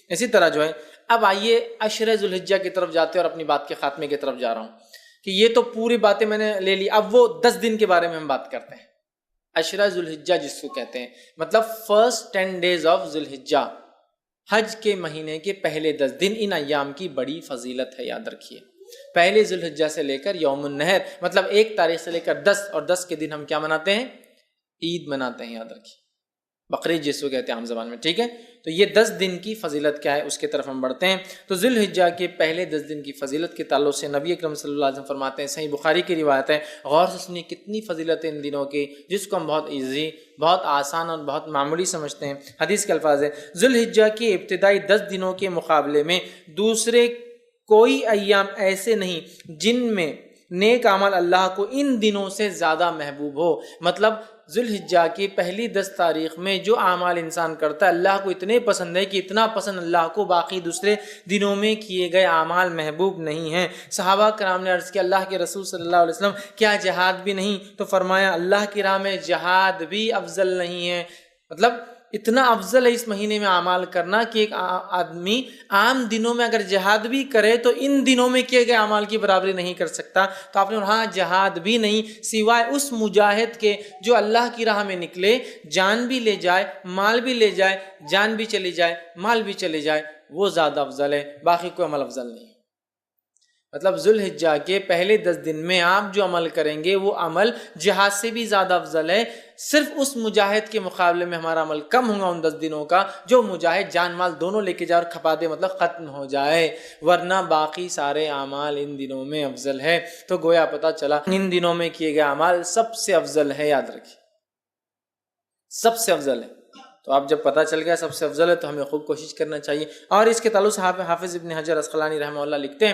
اسی طرح جو ہے اب آئیے عشر ذوالحجہ کی طرف جاتے ہیں اور اپنی بات کے خاتمے کی طرف جا رہا ہوں کہ یہ تو پوری باتیں میں نے لے لی، اب وہ 10 دن کے بارے میں ہم بات کرتے ہیں۔ عشرہ ذوالحجہ جس کو کہتے ہیں، مطلب فرسٹ 10 days آف ذوالحجہ، حج کے مہینے کے پہلے 10 دن، ان ایام کی بڑی فضیلت ہے، یاد رکھیے۔ پہلے ذوالحجہ سے لے کر یوم النحر، مطلب 1 تاریخ سے لے کر 10، اور 10 کے دن ہم کیا مناتے ہیں؟ عید مناتے ہیں، یاد رکھیے، بقرعید جس کو کہتے ہیں عام زبان میں، ٹھیک ہے؟ تو یہ 10 دن کی فضیلت کیا ہے اس کی طرف ہم بڑھتے ہیں۔ تو ذوالحجہ کے پہلے 10 دن کی فضیلت کے تعلق سے نبی اکرم صلی اللہ علیہ وسلم فرماتے ہیں، صحیح بخاری کی روایت ہے، غور سے سنیے کتنی فضیلت ہے ان دنوں کی، جس کو ہم بہت ایزی، بہت آسان اور بہت معمولی سمجھتے ہیں۔ حدیث کے الفاظ ہے، ذوالحجہ کے ابتدائی 10 دنوں کے مقابلے میں دوسرے کوئی ایام ایسے نہیں جن میں نیک عمل اللہ کو ان دنوں سے زیادہ محبوب ہو۔ مطلب ذوالحجہ کی پہلی 10 تاریخ میں جو اعمال انسان کرتا ہے اللہ کو اتنے پسند ہے کہ اتنا پسند اللہ کو باقی دوسرے دنوں میں کیے گئے اعمال محبوب نہیں ہیں۔ صحابہ کرام نے عرض کیا، اللہ کے رسول صلی اللہ علیہ وسلم کیا جہاد بھی نہیں؟ تو فرمایا اللہ کی راہ میں جہاد بھی افضل نہیں ہے۔ مطلب اتنا افضل ہے اس مہینے میں اعمال کرنا کہ ایک آدمی عام دنوں میں اگر جہاد بھی کرے تو ان دنوں میں کیے گئے اعمال کی برابری نہیں کر سکتا۔ تو آپ نے ہاں جہاد بھی نہیں سوائے اس مجاہد کے جو اللہ کی راہ میں نکلے، جان بھی لے جائے، مال بھی لے جائے، جان بھی چلی جائے، مال بھی چلے جائے، وہ زیادہ افضل ہے، باقی کوئی عمل افضل نہیں ہے۔ مطلب ذوالحجہ کے پہلے 10 دن میں آپ جو عمل کریں گے وہ عمل جہاد سے بھی زیادہ افضل ہے۔ صرف اس مجاہد کے مقابلے میں ہمارا عمل کم ہوگا ان 10 دنوں کا جو مجاہد جان مال دونوں لے کے جائے اور کھپا دے، مطلب ختم ہو جائے، ورنہ باقی سارے اعمال ان دنوں میں افضل ہے۔ تو گویا پتہ چلا ان دنوں میں کیے گئے اعمال سب سے افضل ہے، یاد رکھیے سب سے افضل ہے۔ تو اب جب پتہ چل گیا سب سے افضل ہے تو ہمیں خوب کوشش کرنا چاہیے۔ اور اس کے تعلق سے حافظ ابن حجر عسقلانی رحمہ اللہ لکھتے ہیں